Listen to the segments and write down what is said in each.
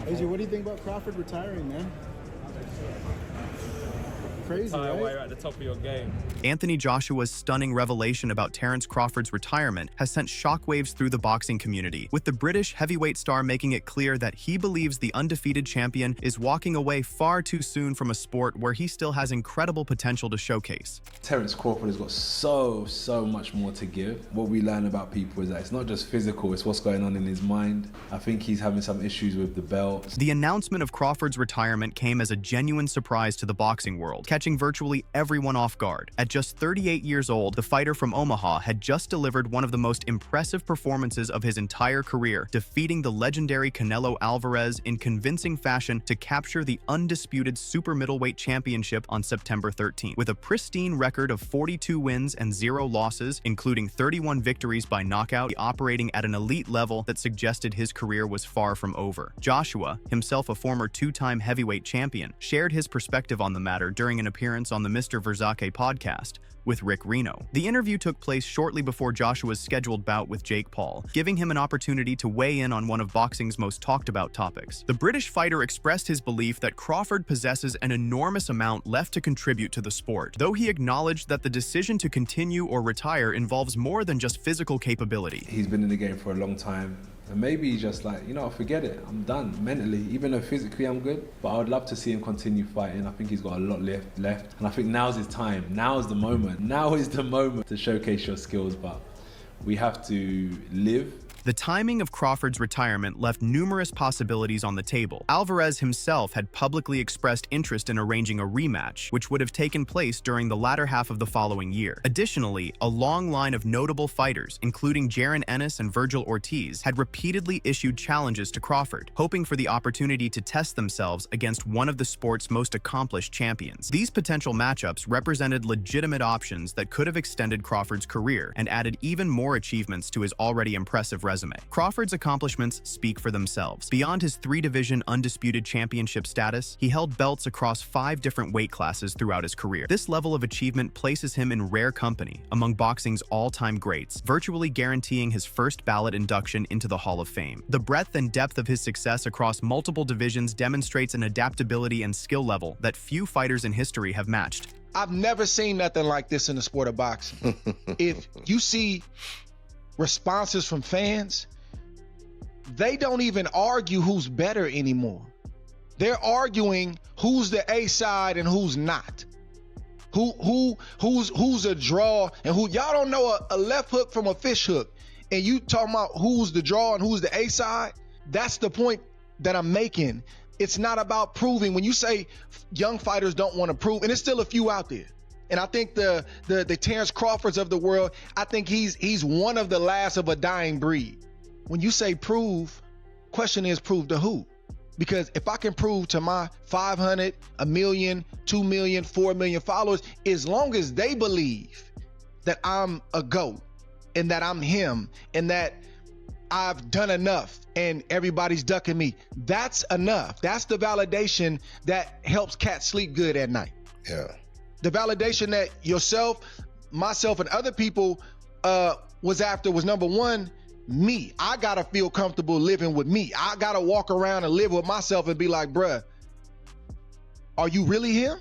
AJ, what do you think about Crawford retiring, man? Crazy, right? While you're at the top of your game. Anthony Joshua's stunning revelation about Terence Crawford's retirement has sent shockwaves through the boxing community, with the British heavyweight star making it clear that he believes the undefeated champion is walking away far too soon from a sport where he still has incredible potential to showcase. Terence Crawford has got so much more to give. What we learn about people is that it's not just physical, it's what's going on in his mind. I think he's having some issues with the belt. The announcement of Crawford's retirement came as a genuine surprise to the boxing world, catching virtually everyone off guard. At just 38 years old, the fighter from Omaha had just delivered one of the most impressive performances of his entire career, defeating the legendary Canelo Alvarez in convincing fashion to capture the undisputed super middleweight championship on September 13th. With a pristine record of 42 wins and 0 losses, including 31 victories by knockout, operating at an elite level that suggested his career was far from over. Joshua, himself a former 2-time heavyweight champion, shared his perspective on the matter during an appearance on the Mr. Verzake podcast with Rick Reno. The interview took place shortly before Joshua's scheduled bout with Jake Paul, giving him an opportunity to weigh in on one of boxing's most talked about topics. The British fighter expressed his belief that Crawford possesses an enormous amount left to contribute to the sport, though he acknowledged that the decision to continue or retire involves more than just physical capability. He's been in the game for a long time. And maybe he's just like, you know, forget it, I'm done mentally, even though physically I'm good. But I would love to see him continue fighting. I think he's got a lot left. And I think now's his time. Now is the moment. Now is the moment to showcase your skills. But we have to live. The timing of Crawford's retirement left numerous possibilities on the table. Alvarez himself had publicly expressed interest in arranging a rematch, which would have taken place during the latter half of the following year. Additionally, a long line of notable fighters, including Jaron Ennis and Virgil Ortiz, had repeatedly issued challenges to Crawford, hoping for the opportunity to test themselves against one of the sport's most accomplished champions. These potential matchups represented legitimate options that could have extended Crawford's career and added even more achievements to his already impressive resume. Crawford's accomplishments speak for themselves. Beyond his 3-division undisputed championship status, he held belts across 5 different weight classes throughout his career. This level of achievement places him in rare company among boxing's all-time greats, virtually guaranteeing his first ballot induction into the Hall of Fame. The breadth and depth of his success across multiple divisions demonstrates an adaptability and skill level that few fighters in history have matched. I've never seen nothing like this in the sport of boxing. If you see responses from fans, they don't even argue who's better anymore. They're arguing who's the A side and who's not. Who's a draw and who. Y'all don't know a left hook from a fish hook, and you talking about who's the draw and who's the A side. That's the point that I'm making. It's not about proving. When you say young fighters don't want to prove, and there's still a few out there. And I think the Terence Crawfords of the world, I think he's one of the last of a dying breed. When you say prove, question is prove to who? Because if I can prove to my 500, 1 million, 2 million, 4 million followers, as long as they believe that I'm a GOAT and that I'm him and that I've done enough and everybody's ducking me, that's enough. That's the validation that helps cats sleep good at night. Yeah. The validation that yourself, myself, and other people was after was, number one, me. I gotta feel comfortable living with me. I gotta walk around and live with myself and be like, bruh, are you really him?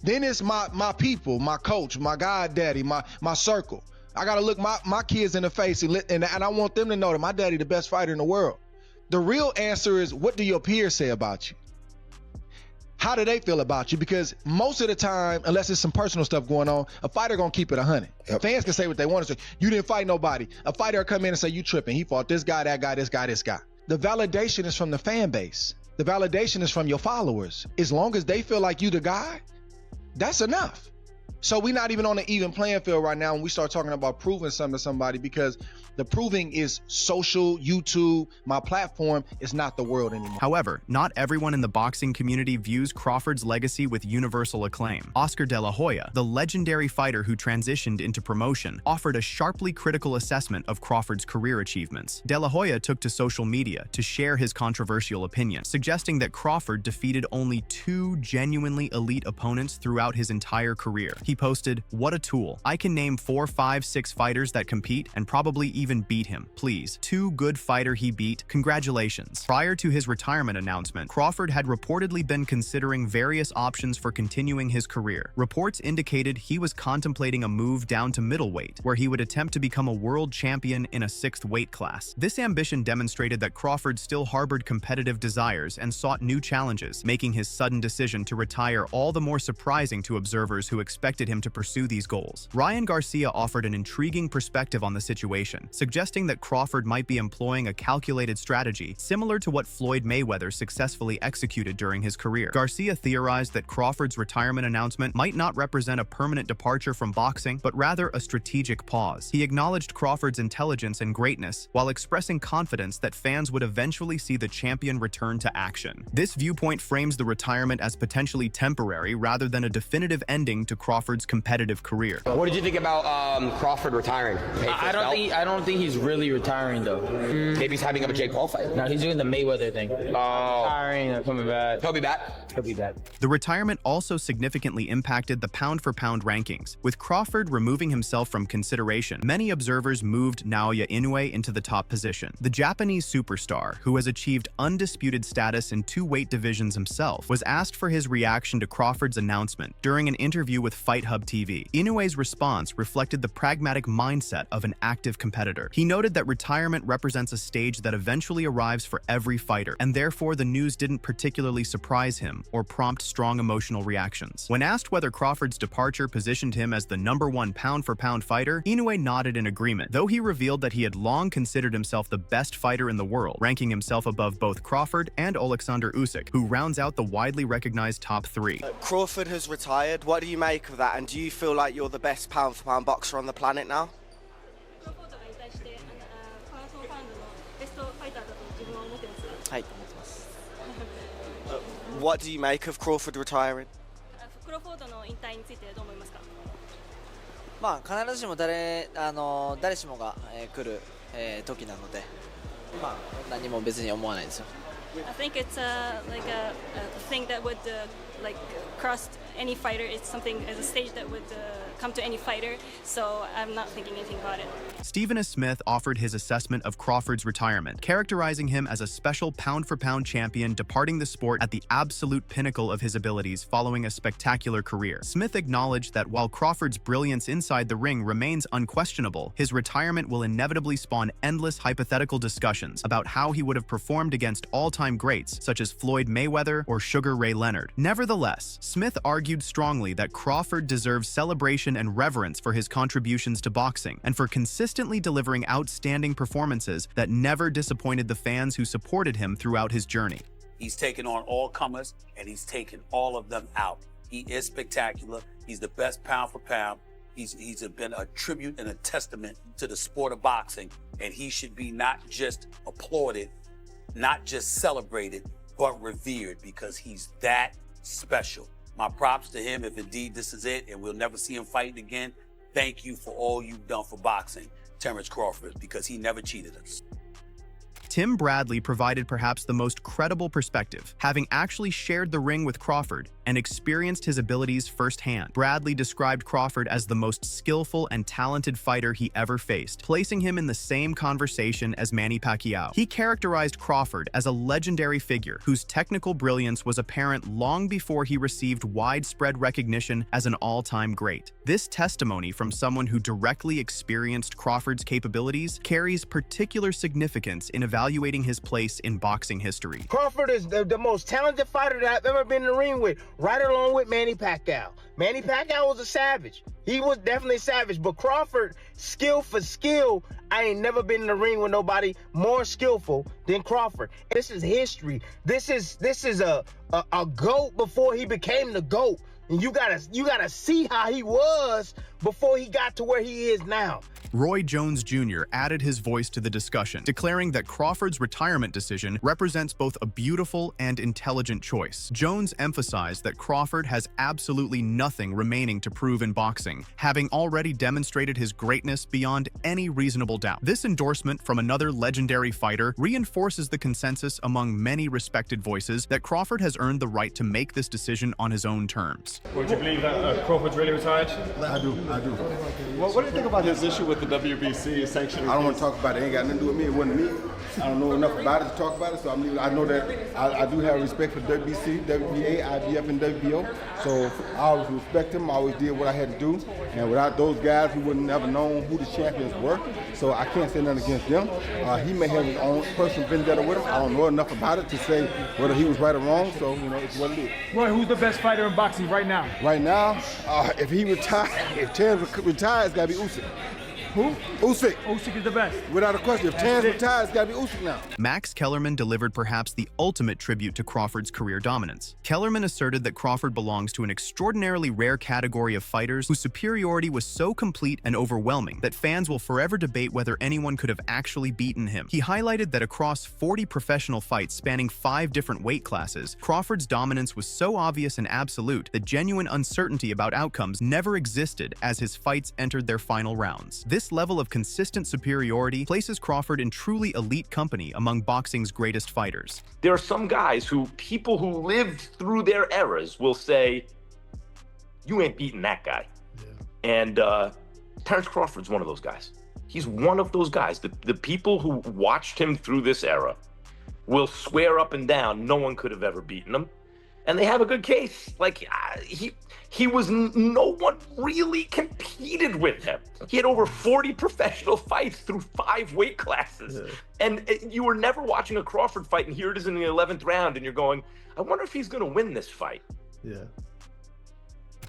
Then it's my people, my coach, my goddaddy, my circle. I gotta look my kids in the face and I want them to know that my daddy the best fighter in the world. The real answer is, what do your peers say about you? How do they feel about you? Because most of the time, unless there's some personal stuff going on, a fighter gonna keep it 100. Yep. Fans can say what they want to say. You didn't fight nobody. A fighter will come in and say, you tripping. He fought this guy, that guy, this guy, this guy. The validation is from the fan base. The validation is from your followers. As long as they feel like you the guy, that's enough. So we're not even on an even playing field right now when we start talking about proving something to somebody, because the proving is social, YouTube, my platform is not the world anymore. However, not everyone in the boxing community views Crawford's legacy with universal acclaim. Oscar De La Hoya, the legendary fighter who transitioned into promotion, offered a sharply critical assessment of Crawford's career achievements. De La Hoya took to social media to share his controversial opinion, suggesting that Crawford defeated only 2 genuinely elite opponents throughout his entire career. He posted, "What a tool. I can name 4, 5, 6 fighters that compete and probably even beat him. Please. 2 good fighter he beat. Congratulations." Prior to his retirement announcement, Crawford had reportedly been considering various options for continuing his career. Reports indicated he was contemplating a move down to middleweight, where he would attempt to become a world champion in a 6th weight class. This ambition demonstrated that Crawford still harbored competitive desires and sought new challenges, making his sudden decision to retire all the more surprising to observers who expected him to pursue these goals. Ryan Garcia offered an intriguing perspective on the situation, suggesting that Crawford might be employing a calculated strategy similar to what Floyd Mayweather successfully executed during his career. Garcia theorized that Crawford's retirement announcement might not represent a permanent departure from boxing, but rather a strategic pause. He acknowledged Crawford's intelligence and greatness, while expressing confidence that fans would eventually see the champion return to action. This viewpoint frames the retirement as potentially temporary rather than a definitive ending to Crawford's competitive career. What did you think about Crawford retiring? I don't think he's really retiring though. Maybe he's having up a Jake Paul fight. No, he's doing the Mayweather thing. Retiring and coming back. He'll be back. He'll be back. The retirement also significantly impacted the pound-for-pound rankings. With Crawford removing himself from consideration, many observers moved Naoya Inoue into the top position. The Japanese superstar, who has achieved undisputed status in 2 weight divisions himself, was asked for his reaction to Crawford's announcement during an interview with Fight Hub TV. Inoue's response reflected the pragmatic mindset of an active competitor. He noted that retirement represents a stage that eventually arrives for every fighter, and therefore the news didn't particularly surprise him or prompt strong emotional reactions. When asked whether Crawford's departure positioned him as the #1 pound-for-pound fighter, Inoue nodded in agreement, though he revealed that he had long considered himself the best fighter in the world, ranking himself above both Crawford and Alexander Usyk, who rounds out the widely recognized top 3. Crawford has retired. What do you make of that? And do you feel like you're the best pound-for-pound boxer on the planet now? What do you make of Crawford retiring? クロフォードの引退についてどう思いますか？まあ必ずしも誰しもが、来る、時なので、まあ何も別に思わないですよ。I think it's like a thing that would like cross any fighter. It's something as a stage that would come to any fighter. So I'm not thinking anything about it. Stephen S. Smith offered his assessment of Crawford's retirement, characterizing him as a special pound-for-pound champion departing the sport at the absolute pinnacle of his abilities following a spectacular career. Smith acknowledged that while Crawford's brilliance inside the ring remains unquestionable, his retirement will inevitably spawn endless hypothetical discussions about how he would have performed against all-time greats such as Floyd Mayweather or Sugar Ray Leonard. Nevertheless, Smith argued strongly that Crawford deserves celebration and reverence for his contributions to boxing and for consistently delivering outstanding performances that never disappointed the fans who supported him throughout his journey. He's taken on all comers and he's taken all of them out. He is spectacular. He's the best pound for pound. He's been a tribute and a testament to the sport of boxing, and he should be not just applauded, not just celebrated, but revered because he's that special. My props to him if indeed this is it and we'll never see him fighting again. Thank you for all you've done for boxing, Terence Crawford, because he never cheated us. Tim Bradley provided perhaps the most credible perspective, having actually shared the ring with Crawford and experienced his abilities firsthand. Bradley described Crawford as the most skillful and talented fighter he ever faced, placing him in the same conversation as Manny Pacquiao. He characterized Crawford as a legendary figure whose technical brilliance was apparent long before he received widespread recognition as an all-time great. This testimony from someone who directly experienced Crawford's capabilities carries particular significance in evaluating his place in boxing history. Crawford is the most talented fighter that I've ever been in the ring with, right along with Manny Pacquiao. Manny Pacquiao was a savage. He was definitely a savage, but Crawford, skill for skill, I ain't never been in the ring with nobody more skillful than Crawford. This is history. This is a GOAT before he became the GOAT. And you gotta see how he was before he got to where he is now. Roy Jones Jr. added his voice to the discussion, declaring that Crawford's retirement decision represents both a beautiful and intelligent choice. Jones emphasized that Crawford has absolutely nothing remaining to prove in boxing, having already demonstrated his greatness beyond any reasonable doubt. This endorsement from another legendary fighter reinforces the consensus among many respected voices that Crawford has earned the right to make this decision on his own terms. Would you believe that Crawford's really retired? I do. Well, what do you think about his issue with the WBC sanctioning? I don't want to talk about it. It ain't got nothing to do with me. It wasn't me. I don't know enough about it to talk about it, so I know that I do have respect for WBC, WBA, IBF, and WBO. So I always respect him. I always did what I had to do. And without those guys, we wouldn't have known who the champions were. So I can't say nothing against them. He may have his own personal vendetta with him. I don't know enough about it to say whether he was right or wrong. So, it's what it is. Roy, who's the best fighter in boxing right now? Right now, if he retires, if Terence retires, it's got to be Usyk. Who? Usyk. Usyk is the best. Without a question. If Terence retires, it's got to be Usyk now. Max Kellerman delivered perhaps the ultimate tribute to Crawford's career dominance. Kellerman asserted that Crawford belongs to an extraordinarily rare category of fighters whose superiority was so complete and overwhelming that fans will forever debate whether anyone could have actually beaten him. He highlighted that across 40 professional fights spanning 5 different weight classes, Crawford's dominance was so obvious and absolute that genuine uncertainty about outcomes never existed as his fights entered their final rounds. This level of consistent superiority places Crawford in truly elite company among boxing's greatest fighters. There are some guys people who lived through their eras will say, you ain't beating that guy. Yeah. And Terence Crawford's one of those guys. He's one of those guys. The people who watched him through this era will swear up and down no one could have ever beaten him. And they have a good case. Like, no one really competed with him. He had over 40 professional fights through 5 weight classes. Yeah. And you were never watching a Crawford fight, and here it is in the 11th round, and you're going, I wonder if he's going to win this fight. Yeah.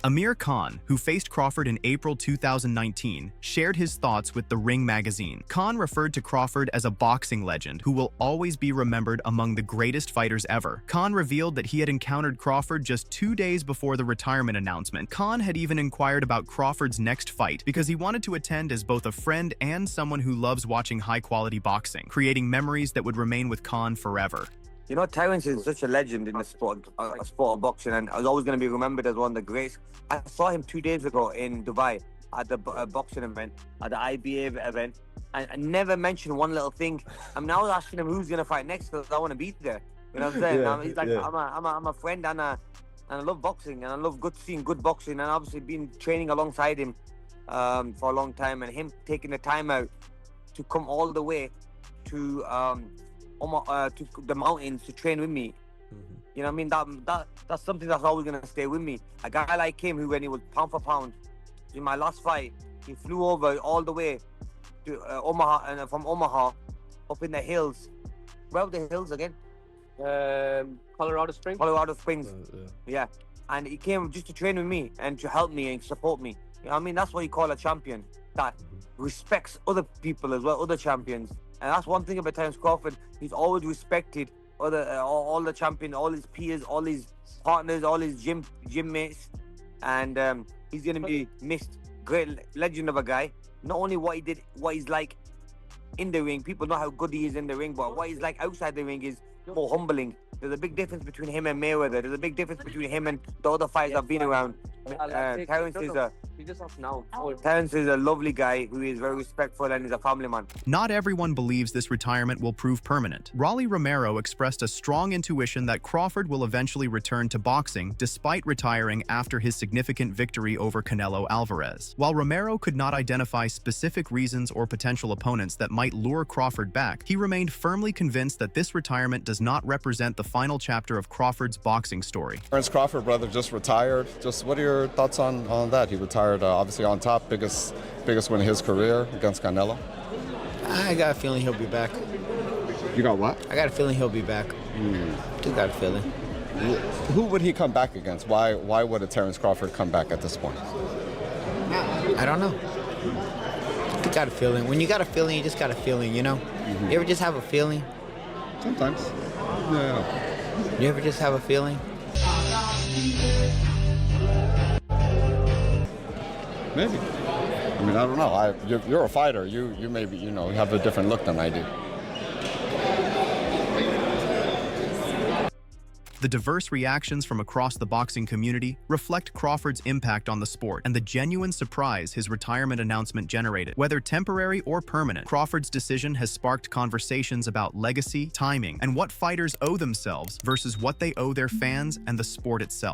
Amir Khan, who faced Crawford in April 2019, shared his thoughts with The Ring magazine. Khan referred to Crawford as a boxing legend who will always be remembered among the greatest fighters ever. Khan revealed that he had encountered Crawford just 2 days before the retirement announcement. Khan had even inquired about Crawford's next fight because he wanted to attend as both a friend and someone who loves watching high-quality boxing, creating memories that would remain with Khan forever. You know, Terence is such a legend in the sport of boxing, and I was always going to be remembered as one of the greats. I saw him 2 days ago in Dubai at the boxing event, at the IBA event, and I never mentioned one little thing. I mean, I was asking him who's going to fight next because I want to be there. You know what I'm saying? Yeah, he's like, yeah. I'm a friend, and I love boxing, and I love seeing good boxing, and obviously been training alongside him for a long time, and him taking the time out to come all the way to the mountains to train with me. You know what I mean? That's something that's always going to stay with me. A guy like him who, when he was pound for pound, in my last fight, he flew over all the way to Omaha, and from Omaha up in the hills. Where were the hills again? Colorado Springs. Colorado Springs. Yeah. And he came just to train with me and to help me and support me. You know what I mean? That's what you call a champion. That respects other people as well, other champions. And that's one thing about Terence Crawford. He's always respected all the champions, all his peers, all his partners, all his gym mates. And he's going to be missed. Great legend of a guy. Not only what he did, what he's like in the ring. People know how good he is in the ring, but what he's like outside the ring is more humbling. There's a big difference between him and Mayweather. There's a big difference between him and the other fighters I've been around. Terence is a lovely guy who is very respectful and is a family man. Not everyone believes this retirement will prove permanent. Rolly Romero expressed a strong intuition that Crawford will eventually return to boxing despite retiring after his significant victory over Canelo Alvarez. While Romero could not identify specific reasons or potential opponents that might lure Crawford back, he remained firmly convinced that this retirement does not represent the final chapter of Crawford's boxing story. Terence Crawford, brother, just retired. Just what are your thoughts on that? He retired obviously on top, biggest win of his career against Canelo. I got a feeling he'll be back. You got what? I got a feeling he'll be back. Just got a feeling. Who would he come back against? Why would a Terence Crawford come back at this point? I don't know. I got a feeling. When you got a feeling, you just got a feeling, you know? You ever just have a feeling? Sometimes. Yeah. You ever just have a feeling? Maybe. I mean, I don't know. You're a fighter. You maybe, you know, have a different look than I do. The diverse reactions from across the boxing community reflect Crawford's impact on the sport and the genuine surprise his retirement announcement generated. Whether temporary or permanent, Crawford's decision has sparked conversations about legacy, timing, and what fighters owe themselves versus what they owe their fans and the sport itself.